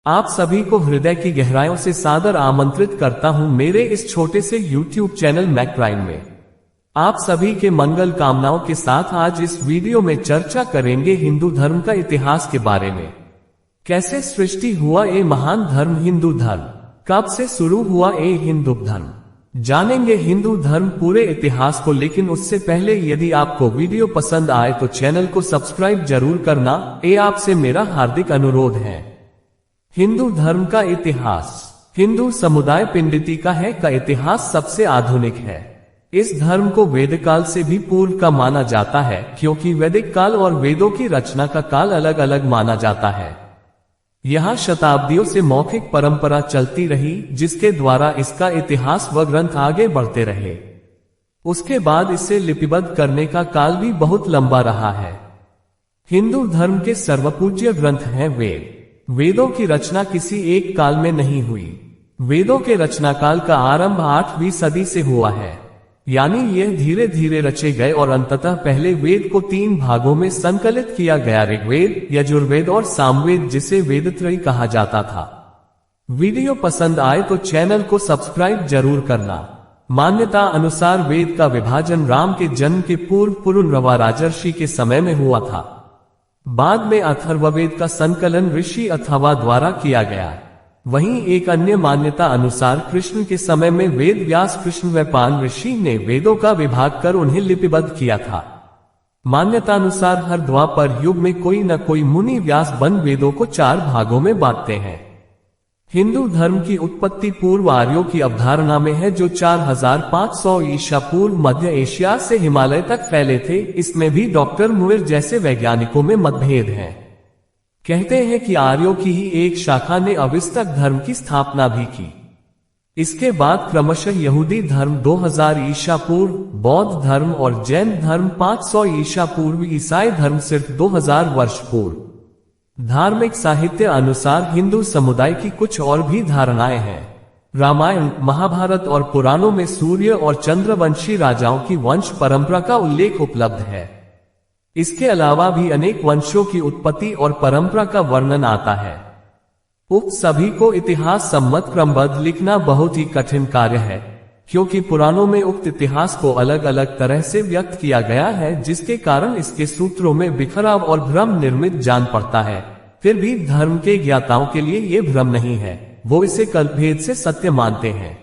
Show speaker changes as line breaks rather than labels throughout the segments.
आप सभी को हृदय की गहराइयों से सादर आमंत्रित करता हूं मेरे इस छोटे से YouTube चैनल मैकप्राइम में। आप सभी के मंगल कामनाओं के साथ आज इस वीडियो में चर्चा करेंगे हिंदू धर्म का इतिहास के बारे में। कैसे सृष्टि हुआ ये महान धर्म हिंदू धर्म, कब से शुरू हुआ ये हिंदू धर्म, जानेंगे हिंदू धर्म पूरे इतिहास को। लेकिन उससे पहले यदि आपको वीडियो पसंद आए तो चैनल को सब्सक्राइब जरूर करना, ये आपसे मेरा हार्दिक अनुरोध है। हिंदू धर्म का इतिहास। हिंदू समुदाय पिंडितिका है का इतिहास सबसे आधुनिक है। इस धर्म को वेद काल से भी पूर्व का माना जाता है, क्योंकि वैदिक काल और वेदों की रचना का काल अलग अलग माना जाता है। यहाँ शताब्दियों से मौखिक परंपरा चलती रही, जिसके द्वारा इसका इतिहास व ग्रंथ आगे बढ़ते रहे। उसके बाद इसे लिपिबद्ध करने का काल भी बहुत लंबा रहा है। हिंदू धर्म के सर्वपूज्य ग्रंथ हैं वेद। वेदों की रचना किसी एक काल में नहीं हुई। वेदों के रचना काल का आरंभ 8वीं सदी से हुआ है, यानी यह धीरे धीरे रचे गए और अंततः पहले वेद को 3 भागों में संकलित किया गया, ऋग्वेद, यजुर्वेद और सामवेद, जिसे वेदत्रयी कहा जाता था। वीडियो पसंद आए तो चैनल को सब्सक्राइब जरूर करना। मान्यता अनुसार वेद का विभाजन राम के जन्म के पूर्व पुरुरवा राजर्षि के समय में हुआ था। बाद में अथर्ववेद का संकलन ऋषि अथर्वा द्वारा किया गया। वहीं एक अन्य मान्यता अनुसार कृष्ण के समय में वेद व्यास कृष्ण वैपायन ऋषि ने वेदों का विभाग कर उन्हें लिपिबद्ध किया था। मान्यतानुसार हर द्वापर युग में कोई न कोई मुनि व्यास बन वेदों को 4 भागों में बांटते हैं। हिंदू धर्म की उत्पत्ति पूर्व आर्यों की अवधारणा में है, जो 4500 ईसा पूर्व मध्य एशिया से हिमालय तक फैले थे। इसमें भी डॉक्टर मुइर जैसे वैज्ञानिकों में मतभेद है। कहते हैं कि आर्यों की ही एक शाखा ने अविस्तक धर्म की स्थापना भी की। इसके बाद क्रमशः यहूदी धर्म 2000 ईसा पूर्व, बौद्ध धर्म और जैन धर्म 500 ईसा पूर्व, ईसाई धर्म सिर्फ 2000 वर्ष पूर्व। धार्मिक साहित्य अनुसार हिंदू समुदाय की कुछ और भी धारणाएं हैं। रामायण, महाभारत और पुराणों में सूर्य और चंद्रवंशी राजाओं की वंश परंपरा का उल्लेख उपलब्ध है। इसके अलावा भी अनेक वंशों की उत्पत्ति और परंपरा का वर्णन आता है। उक्त सभी को इतिहास सम्मत क्रमबद्ध लिखना बहुत ही कठिन कार्य है, क्योंकि पुराणों में उक्त इतिहास को अलग अलग तरह से व्यक्त किया गया है, जिसके कारण इसके सूत्रों में बिखराव और भ्रम निर्मित जान पड़ता है। फिर भी धर्म के ज्ञाताओं के लिए ये भ्रम नहीं है, वो इसे कल्पभेद से सत्य मानते हैं।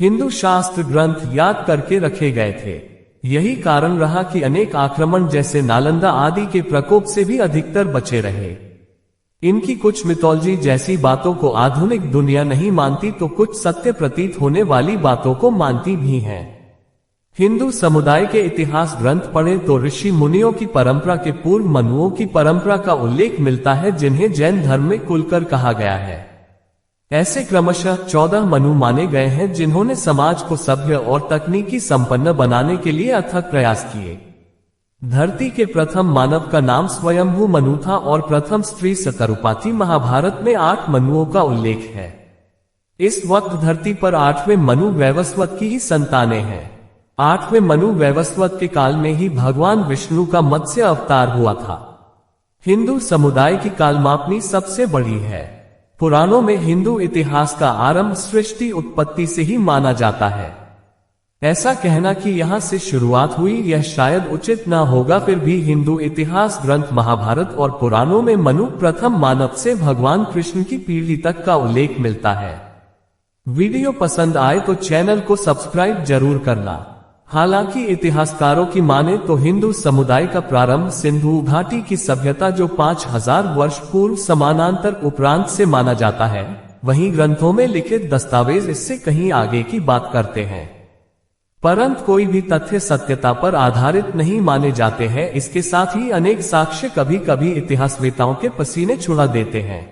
हिंदू शास्त्र ग्रंथ याद करके रखे गए थे। यही कारण रहा कि अनेक आक्रमण जैसे नालंदा आदि के प्रकोप से भी अधिकतर बचे रहे। इनकी कुछ मिथोलॉजी जैसी बातों को आधुनिक दुनिया नहीं मानती, तो कुछ सत्य प्रतीत होने वाली बातों को मानती भी है। हिंदू समुदाय के इतिहास ग्रंथ पढ़ें तो ऋषि मुनियों की परंपरा के पूर्व मनुओं की परंपरा का उल्लेख मिलता है, जिन्हें जैन धर्म में कुलकर कहा गया है। ऐसे क्रमशः 14 मनु माने गए हैं, जिन्होंने समाज को सभ्य और तकनीकी संपन्न बनाने के लिए अथक प्रयास किए। धरती के प्रथम मानव का नाम स्वयंभू मनु था और प्रथम स्त्री शतरूपा थी। महाभारत में 8 मनुओं का उल्लेख है। इस वक्त धरती पर 8वें मनु वैवस्वत की ही संतानें हैं। 8वें मनु वैवस्वत के काल में ही भगवान विष्णु का मत्स्य अवतार हुआ था। हिंदू समुदाय की कालमापनी सबसे बड़ी है। पुराणों में हिंदू इतिहास का आरंभ सृष्टि उत्पत्ति से ही माना जाता है। ऐसा कहना कि यहाँ से शुरुआत हुई यह शायद उचित न होगा। फिर भी हिंदू इतिहास ग्रंथ महाभारत और पुराणों में मनु प्रथम मानव से भगवान कृष्ण की पीढ़ी तक का उल्लेख मिलता है। वीडियो पसंद आए तो चैनल को सब्सक्राइब जरूर करना। हालांकि इतिहासकारों की माने तो हिंदू समुदाय का प्रारंभ सिंधु घाटी की सभ्यता, जो 5000 वर्ष पूर्व समानांतर उपरांत से माना जाता है, वहीं ग्रंथों में लिखित दस्तावेज इससे कहीं आगे की बात करते हैं। परंतु कोई भी तथ्य सत्यता पर आधारित नहीं माने जाते हैं। इसके साथ ही अनेक साक्ष्य कभी कभी इतिहासवेताओं के पसीने छुड़ा देते हैं।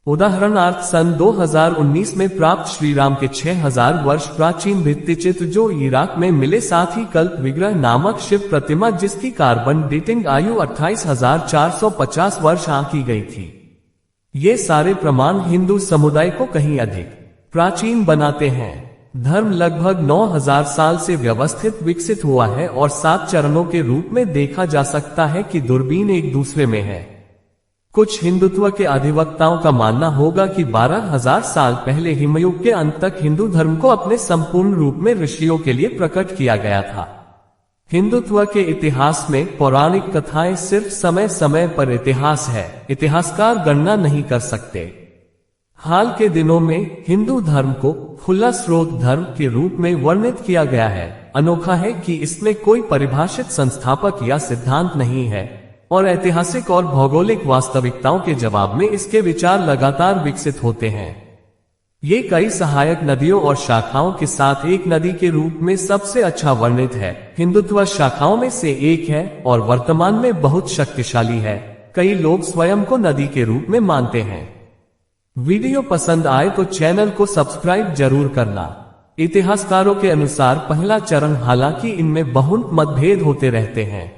उदाहरणार्थ सन 2019 में प्राप्त श्रीराम के 6000 वर्ष प्राचीन भित्तिचित्र जो इराक में मिले, साथ ही कल्प विग्रह नामक शिव प्रतिमा जिसकी कार्बन डेटिंग आयु 28,450 वर्ष आंकी गई थी। ये सारे प्रमाण हिंदू समुदाय को कहीं अधिक प्राचीन बनाते हैं। धर्म लगभग 9000 साल से व्यवस्थित विकसित हुआ है और 7 चरणों के रूप में देखा जा सकता है कि दूरबीन एक दूसरे में है। कुछ हिंदुत्व के अधिवक्ताओं का मानना होगा कि 12000 साल पहले हिमयुग के अंत तक हिंदू धर्म को अपने संपूर्ण रूप में ऋषियों के लिए प्रकट किया गया था। हिंदुत्व के इतिहास में पौराणिक कथाएं सिर्फ समय समय पर इतिहास है, इतिहासकार गणना नहीं कर सकते। हाल के दिनों में हिंदू धर्म को खुला स्रोत धर्म के रूप में वर्णित किया गया है। अनोखा है कि इसमें कोई परिभाषित संस्थापक या सिद्धांत नहीं है और ऐतिहासिक और भौगोलिक वास्तविकताओं के जवाब में इसके विचार लगातार विकसित होते हैं। ये कई सहायक नदियों और शाखाओं के साथ एक नदी के रूप में सबसे अच्छा वर्णित है। हिंदुत्व शाखाओं में से एक है और वर्तमान में बहुत शक्तिशाली है। कई लोग स्वयं को नदी के रूप में मानते हैं। वीडियो पसंद आए तो चैनल को सब्सक्राइब जरूर करना। इतिहासकारों के अनुसार पहला चरण, हालांकि इनमें बहुत मतभेद होते रहते हैं,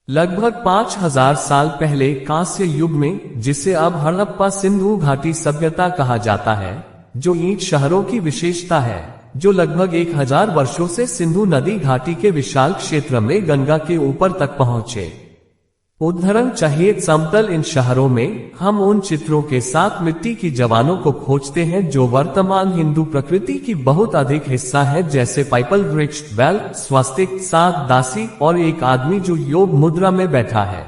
लगभग 5000 साल पहले कांस्य युग में, जिसे अब हड़प्पा सिंधु घाटी सभ्यता कहा जाता है, जो ईंट शहरों की विशेषता है, जो लगभग 1000 वर्षों से सिंधु नदी घाटी के विशाल क्षेत्र में गंगा के ऊपर तक पहुंचे। उदाहरण चाहिए समतल इन शहरों में हम उन चित्रों के साथ मिट्टी की जवानों को खोजते हैं जो वर्तमान हिंदू प्रकृति की बहुत अधिक हिस्सा है, जैसे पाइपल वृक्ष, बैल, स्वास्तिक, 7 दासी और एक आदमी जो योग मुद्रा में बैठा है।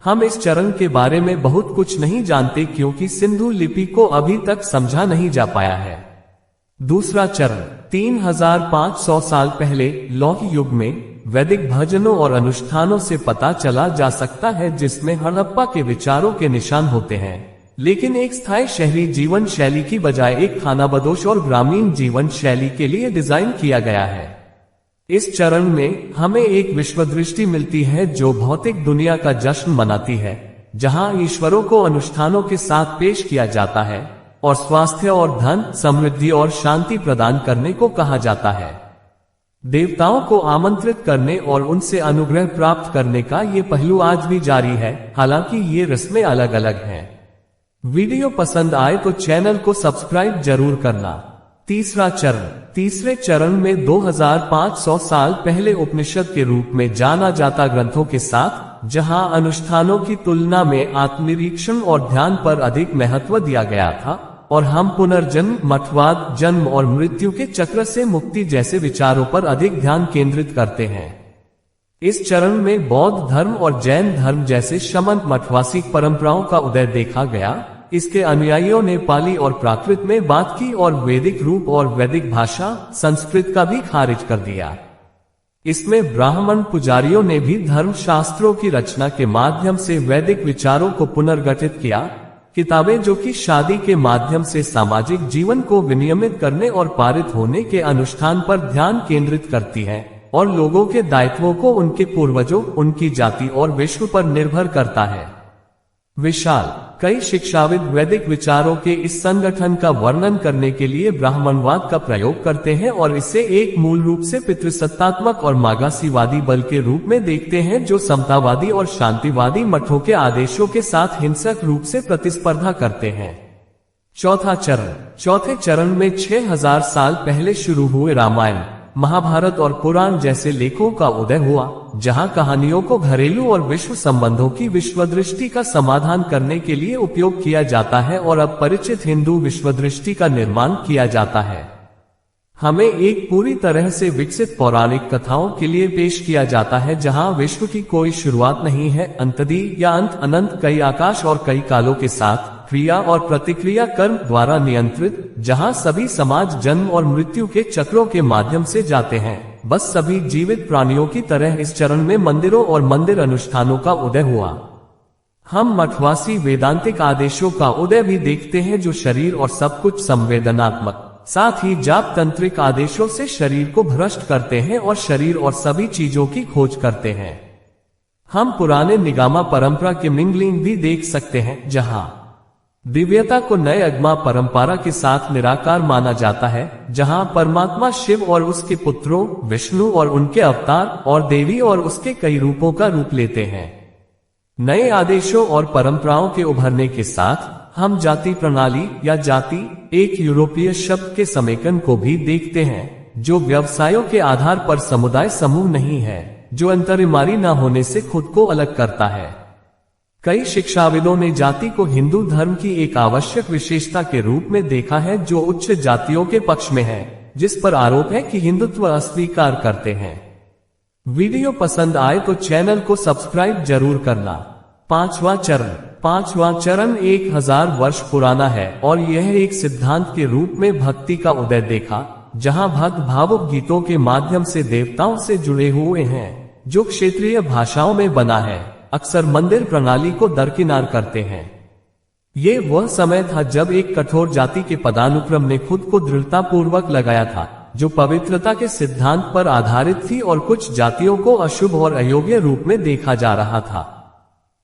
हम इस चरण के बारे में बहुत कुछ नहीं जानते क्योंकि सिंधु लिपि को अभी तक समझा नहीं जा पाया है। दूसरा चरण 3500 साल पहले लौह युग में वैदिक भजनों और अनुष्ठानों से पता चला जा सकता है, जिसमें हड़प्पा के विचारों के निशान होते हैं, लेकिन एक स्थायी शहरी जीवन शैली की बजाय एक खानाबदोश और ग्रामीण जीवन शैली के लिए डिजाइन किया गया है। इस चरण में हमें एक विश्वदृष्टि मिलती है जो भौतिक दुनिया का जश्न मनाती है, जहां ईश्वरों को अनुष्ठानों के साथ पेश किया जाता है और स्वास्थ्य और धन, समृद्धि और शांति प्रदान करने को कहा जाता है। देवताओं को आमंत्रित करने और उनसे अनुग्रह प्राप्त करने का ये पहलू आज भी जारी है, हालांकि ये रस्में अलग अलग हैं। वीडियो पसंद आए तो चैनल को सब्सक्राइब जरूर करना। तीसरा चरण, तीसरे चरण में 2500 साल पहले उपनिषद के रूप में जाना जाता ग्रंथों के साथ, जहां अनुष्ठानों की तुलना में आत्मनिरीक्षण और ध्यान पर अधिक महत्व दिया गया था और हम पुनर्जन्म, मठवाद, जन्म और मृत्यु के चक्र से मुक्ति जैसे विचारों पर अधिक ध्यान केंद्रित करते हैं। इस चरण में बौद्ध धर्म और जैन धर्म जैसे शमन मठवासी परंपराओं का उदय देखा गया। इसके अनुयायियों ने पाली और प्राकृत में बात की और वैदिक रूप और वैदिक भाषा संस्कृत का भी खारिज कर दिया। इसमें ब्राह्मण पुजारियों ने भी धर्म शास्त्रों की रचना के माध्यम से वैदिक विचारों को पुनर्गठित किया। किताबें जो कि शादी के माध्यम से सामाजिक जीवन को विनियमित करने और पारित होने के अनुष्ठान पर ध्यान केंद्रित करती हैं और लोगों के दायित्वों को उनके पूर्वजों, उनकी जाति और विश्व पर निर्भर करता है। विशाल कई शिक्षाविद वैदिक विचारों के इस संगठन का वर्णन करने के लिए ब्राह्मणवाद का प्रयोग करते हैं और इसे एक मूल रूप से पितृसत्तात्मक और मागासीवादी बल के रूप में देखते हैं, जो समतावादी और शांतिवादी मठों के आदेशों के साथ हिंसक रूप से प्रतिस्पर्धा करते हैं। चौथा चरण, चौथे चरण में 6000 साल पहले शुरू हुए रामायण, महाभारत और पुराण जैसे लेखों का उदय हुआ, जहां कहानियों को घरेलू और विश्व संबंधों की विश्वदृष्टि का समाधान करने के लिए उपयोग किया जाता है और अब परिचित हिंदू विश्वदृष्टि का निर्माण किया जाता है। हमें एक पूरी तरह से विकसित पौराणिक कथाओं के लिए पेश किया जाता है, जहां विश्व की कोई शुरुआत नहीं है, अंतदी या अंत, अनंत, कई आकाश और कई कालों के साथ, क्रिया और प्रतिक्रिया कर्म द्वारा नियंत्रित, जहां सभी समाज जन्म और मृत्यु के चक्रों के माध्यम से जाते हैं। बस सभी जीवित प्राणियों की तरह इस चरण में मंदिरों और मंदिर अनुष्ठानों का उदय हुआ। हम मठवासी वेदांतिक आदेशों का उदय भी देखते हैं, जो शरीर और सब कुछ संवेदनात्मक, साथ ही जाप तंत्रिक आदेशों से शरीर को भ्रष्ट करते हैं और शरीर और सभी चीजों की खोज करते हैं। हम पुराने निगामा परंपरा के मिंगलिंग भी देख सकते हैं, जहां दिव्यता को नए अगमा परंपरा के साथ निराकार माना जाता है, जहां परमात्मा शिव और उसके पुत्रों विष्णु और उनके अवतार और देवी और उसके कई रूपों का रूप लेते हैं। नए आदेशों और परंपराओं के उभरने के साथ हम जाति प्रणाली या जाति एक यूरोपीय शब्द के समेकन को भी देखते हैं, जो व्यवसायों के आधार पर समुदाय समूह नहीं है, जो अंतरिमारी न होने से खुद को अलग करता है। कई शिक्षाविदों ने जाति को हिंदू धर्म की एक आवश्यक विशेषता के रूप में देखा है, जो उच्च जातियों के पक्ष में है, जिस पर आरोप है कि हिंदुत्व अस्वीकार करते हैं। वीडियो पसंद आए तो चैनल को सब्सक्राइब जरूर करना। पांचवा चरण 1000 वर्ष पुराना है और यह एक सिद्धांत के रूप में भक्ति का उदय देखा, जहां भक्त भावुक गीतों के माध्यम से देवताओं से जुड़े हुए हैं, जो क्षेत्रीय भाषाओं में बना है, अक्सर मंदिर प्रणाली को दरकिनार करते हैं। ये वह समय था जब एक कठोर जाति के पदानुक्रम ने खुद को दृढ़तापूर्वक लगाया था, जो पवित्रता के सिद्धांत पर आधारित थी और कुछ जातियों को अशुभ और अयोग्य रूप में देखा जा रहा था।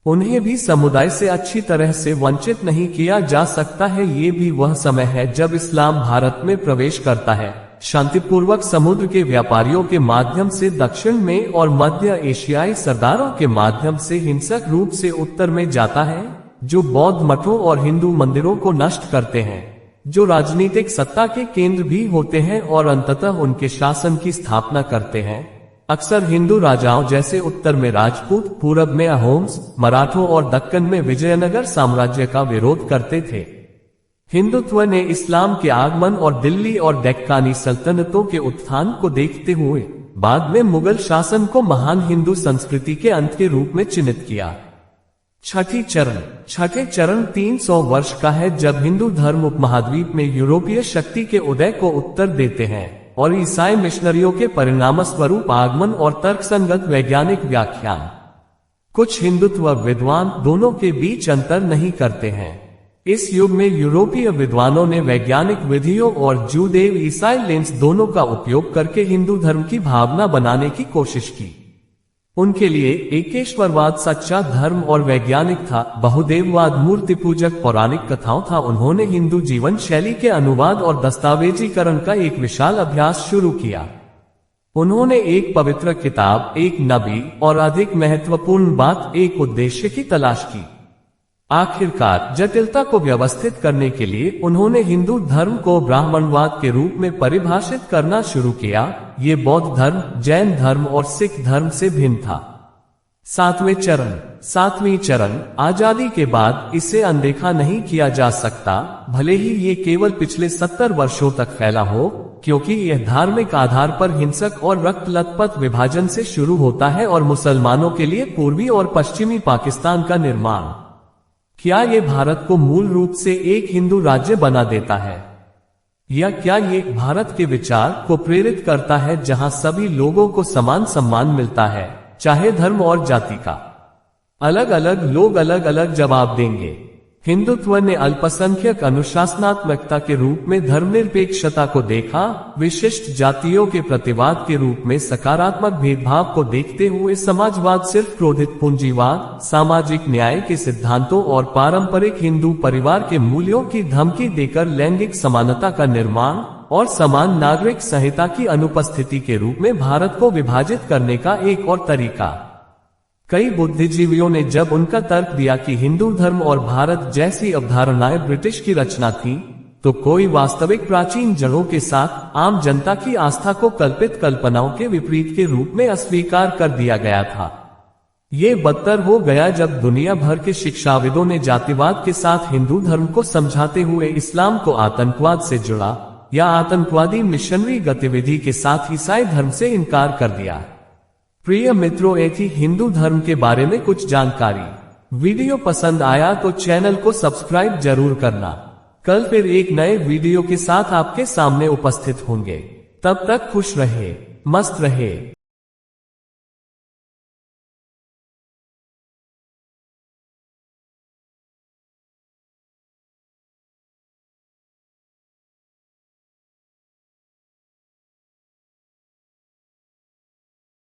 उन्हें भी समुदाय से अच्छी तरह से वंचित नहीं किया जा सकता है। ये भी वह समय है जब इस्लाम भारत में प्रवेश करता है, शांतिपूर्वक समुद्र के व्यापारियों के माध्यम से दक्षिण में और मध्य एशियाई सरदारों के माध्यम से हिंसक रूप से उत्तर में जाता है, जो बौद्ध मठों और हिंदू मंदिरों को नष्ट करते हैं, जो राजनीतिक सत्ता के केंद्र भी होते हैं और अंततः उनके शासन की स्थापना करते हैं। अक्सर हिंदू राजाओं जैसे उत्तर में राजपूत, पूरब में अहोम्स, मराठों और दक्कन में विजयनगर साम्राज्य का विरोध करते थे। हिंदुत्व ने इस्लाम के आगमन और दिल्ली और डेक्कानी सल्तनतों के उत्थान को देखते हुए बाद में मुगल शासन को महान हिंदू संस्कृति के अंत के रूप में चिन्हित किया। छठे चरण 300 वर्ष का है, जब हिंदू धर्म उपमहाद्वीप में यूरोपीय शक्ति के उदय को उत्तर देते हैं और ईसाई मिशनरियों के परिणामस्वरूप आगमन और तर्कसंगत वैज्ञानिक व्याख्यान। कुछ हिंदुत्व विद्वान दोनों के बीच अंतर नहीं करते हैं। इस युग में यूरोपीय विद्वानों ने वैज्ञानिक विधियों और जूदेव ईसाई लेंस दोनों का उपयोग करके हिंदू धर्म की भावना बनाने की कोशिश की। उनके लिए एकेश्वरवाद सच्चा धर्म और वैज्ञानिक था, बहुदेववाद मूर्ति पूजक पौराणिक कथाओं था। उन्होंने हिंदू जीवन शैली के अनुवाद और दस्तावेजीकरण का एक विशाल अभ्यास शुरू किया। उन्होंने एक पवित्र किताब, एक नबी और अधिक महत्वपूर्ण बात, एक उद्देश्य की तलाश की। आखिरकार जटिलता को व्यवस्थित करने के लिए उन्होंने हिंदू धर्म को ब्राह्मणवाद के रूप में परिभाषित करना शुरू किया। ये बौद्ध धर्म, जैन धर्म और सिख धर्म से भिन्न था। सातवीं चरण आजादी के बाद इसे अनदेखा नहीं किया जा सकता, भले ही ये केवल पिछले 70 वर्षों तक फैला हो, क्योंकि यह धार्मिक आधार पर हिंसक और रक्त लथपथ विभाजन से शुरू होता है और मुसलमानों के लिए पूर्वी और पश्चिमी पाकिस्तान का निर्माण। क्या ये भारत को मूल रूप से एक हिंदू राज्य बना देता है, या क्या ये भारत के विचार को प्रेरित करता है, जहां सभी लोगों को समान सम्मान मिलता है, चाहे धर्म और जाति का? अलग अलग लोग अलग अलग जवाब देंगे। हिंदुत्व ने अल्पसंख्यक अनुशासनात्मकता के रूप में धर्मनिरपेक्षता को देखा, विशिष्ट जातियों के प्रतिवाद के रूप में सकारात्मक भेदभाव को देखते हुए समाजवाद सिर्फ क्रोधित पूंजीवाद, सामाजिक न्याय के सिद्धांतों और पारंपरिक हिंदू परिवार के मूल्यों की धमकी देकर लैंगिक समानता का निर्माण और समान नागरिक संहिता की अनुपस्थिति के रूप में भारत को विभाजित करने का एक और तरीका। कई बुद्धिजीवियों ने जब उनका तर्क दिया कि हिंदू धर्म और भारत जैसी अवधारणाएं ब्रिटिश की रचना थी, तो कोई वास्तविक प्राचीन जड़ों के साथ आम जनता की आस्था को कल्पित कल्पनाओं के विपरीत के रूप में अस्वीकार कर दिया गया था। ये बदतर हो गया जब दुनिया भर के शिक्षाविदों ने जातिवाद के साथ हिंदू धर्म को समझाते हुए इस्लाम को आतंकवाद से जुड़ा या आतंकवादी मिशनरी गतिविधि के साथ ईसाई धर्म से इनकार कर दिया। प्रिय मित्रों, ये थी हिंदू धर्म के बारे में कुछ जानकारी। वीडियो पसंद आया तो चैनल को सब्सक्राइब जरूर करना। कल फिर एक नए वीडियो के साथ आपके सामने उपस्थित होंगे। तब तक खुश रहे, मस्त रहे।